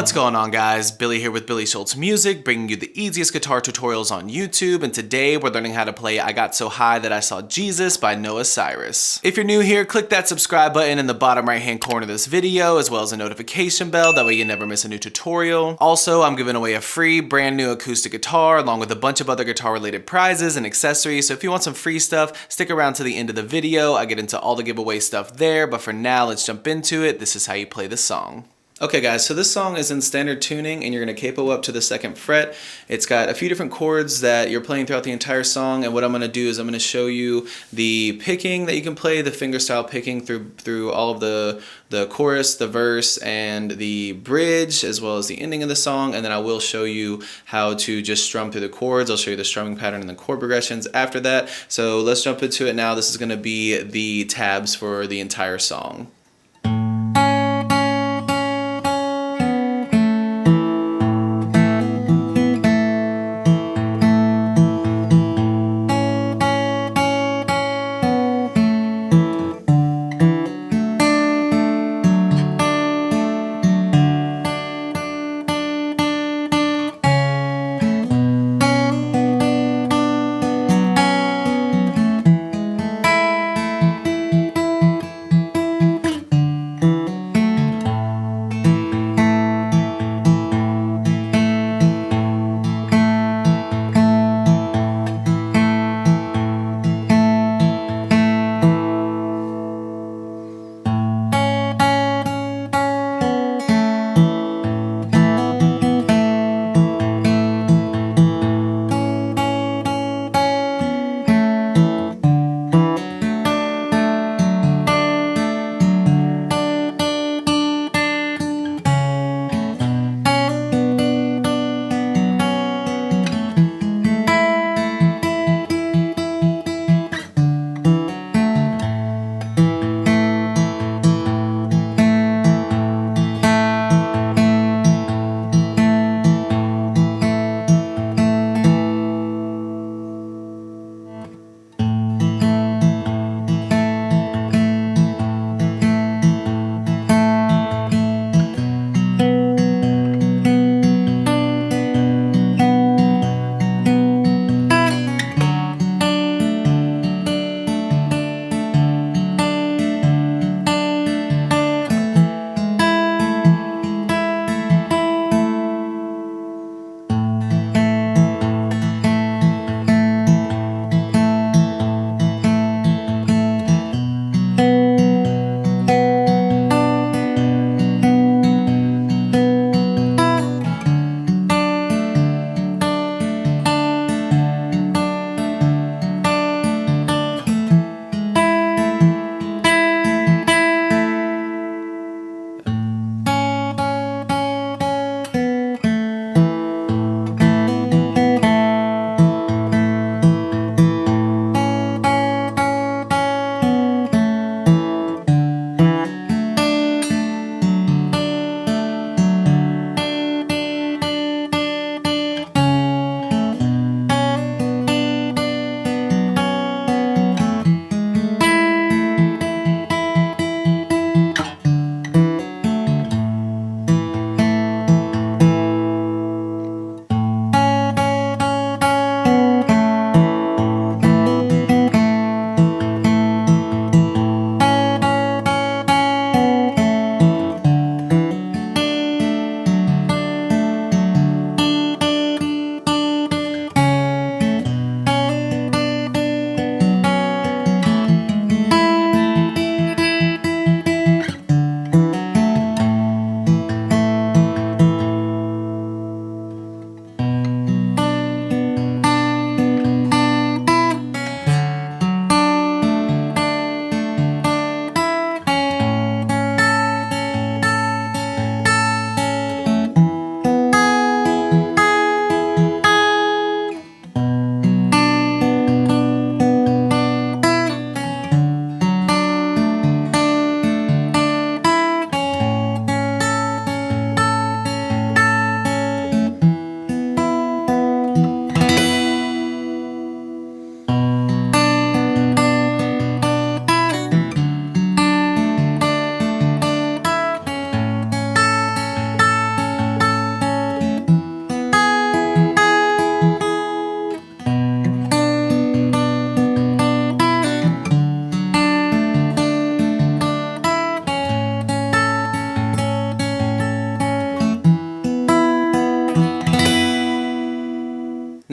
What's going on, guys? Billy here with Billy Schultz Music, bringing you the easiest guitar tutorials on YouTube, and today we're learning how to play I Got So High That I Saw Jesus by Cyrus. If you're new here, click that subscribe button in the bottom right hand corner of this video, as well as a notification bell, that way you never miss a new tutorial. Also, I'm giving away a free brand new acoustic guitar, along with a bunch of other guitar related prizes and accessories, so if you want some free stuff, stick around to the end of the video. I get into all the giveaway stuff there, but for now, let's jump into it. This is how you play the song. Okay guys, so this song is in standard tuning and you're going to capo up to the 2nd fret. It's got a few different chords that you're playing throughout the entire song, and what I'm going to do is I'm going to show you the picking that you can play, the fingerstyle picking through all of the chorus, the verse, and the bridge, as well as the ending of the song, and then I will show you how to just strum through the chords. I'll show you the strumming pattern and the chord progressions after that. So let's jump into it now. This is going to be the tabs for the entire song.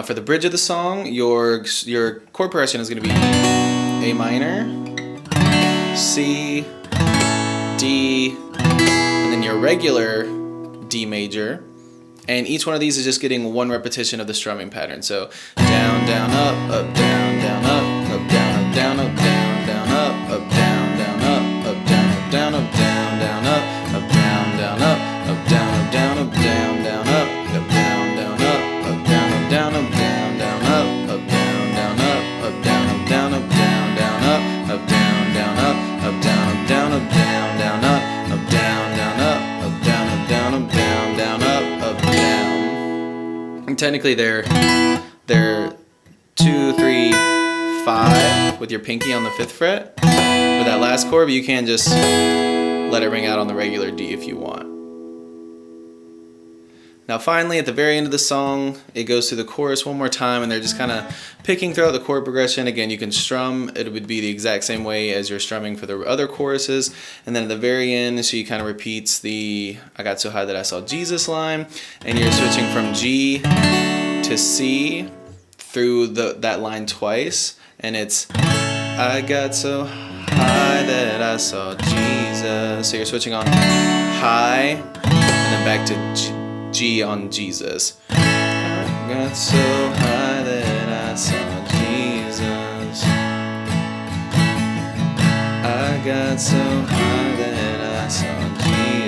Now for the bridge of the song, your chord progression is going to be A minor, C, D, and then your regular D major. And each one of these is just getting one repetition of the strumming pattern. So down, down, up, down, down, up, down, up, down, up, down, down, up, down, down, up, down, up, down, up, down, down, up, down, down, up, down, up, down, up, down, down, up, down, down, up, down, up, down, up, down, down, up, down, down, up, down, up, down, up, down, down, up, down, down, up, down, up, down, up, down, down, up, down, down, up, down, up, down, up, down, down, up, down. And technically they're 2, 3, 5 with your pinky on the 5th fret for that last chord, but you can just let it ring out on the regular D if you want. Now finally, at the very end of the song, it goes through the chorus one more time, and they're just kind of picking throughout the chord progression. Again, you can strum. It would be the exact same way as you're strumming for the other choruses. And then at the very end, she kind of repeats the I got so high that I saw Jesus line, and you're switching from G to C through that line twice, and it's I got so high that I saw Jesus. So you're switching on high and then back to G on Jesus. I got so high that I saw Jesus. I got so high that I saw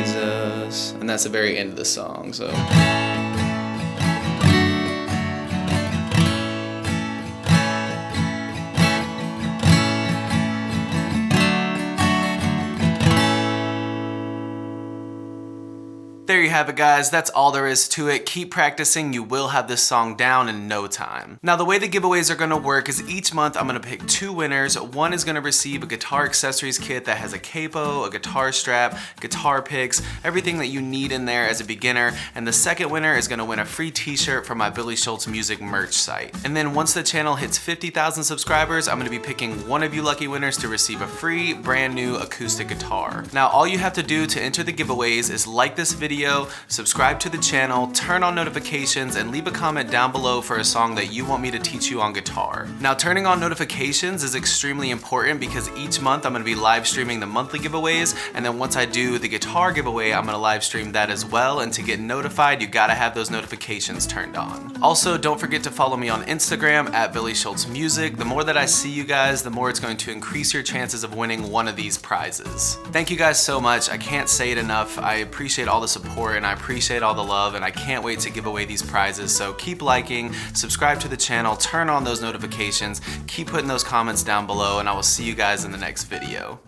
Jesus. And that's the very end of the song. So there you have it, guys. That's all there is to it. Keep practicing. You will have this song down in no time. Now, the way the giveaways are going to work is each month I'm going to pick 2 winners. One is going to receive a guitar accessories kit that has a capo, a guitar strap, guitar picks, everything that you need in there as a beginner. And the second winner is going to win a free t-shirt from my Billy Schultz Music merch site. And then once the channel hits 50,000 subscribers, I'm going to be picking one of you lucky winners to receive a free brand new acoustic guitar. Now, all you have to do to enter the giveaways is like this video, subscribe to the channel, turn on notifications, and leave a comment down below for a song that you want me to teach you on guitar. Now, turning on notifications is extremely important because each month I'm going to be live streaming the monthly giveaways, and then once I do the guitar giveaway, I'm going to live stream that as well, and to get notified, you gotta have those notifications turned on. Also, don't forget to follow me on Instagram at billyshultzmusic. The more that I see you guys, the more it's going to increase your chances of winning one of these prizes. Thank you guys so much. I can't say it enough. I appreciate all the support and I appreciate all the love, and I can't wait to give away these prizes. So keep liking, subscribe to the channel, turn on those notifications, keep putting those comments down below, and I will see you guys in the next video.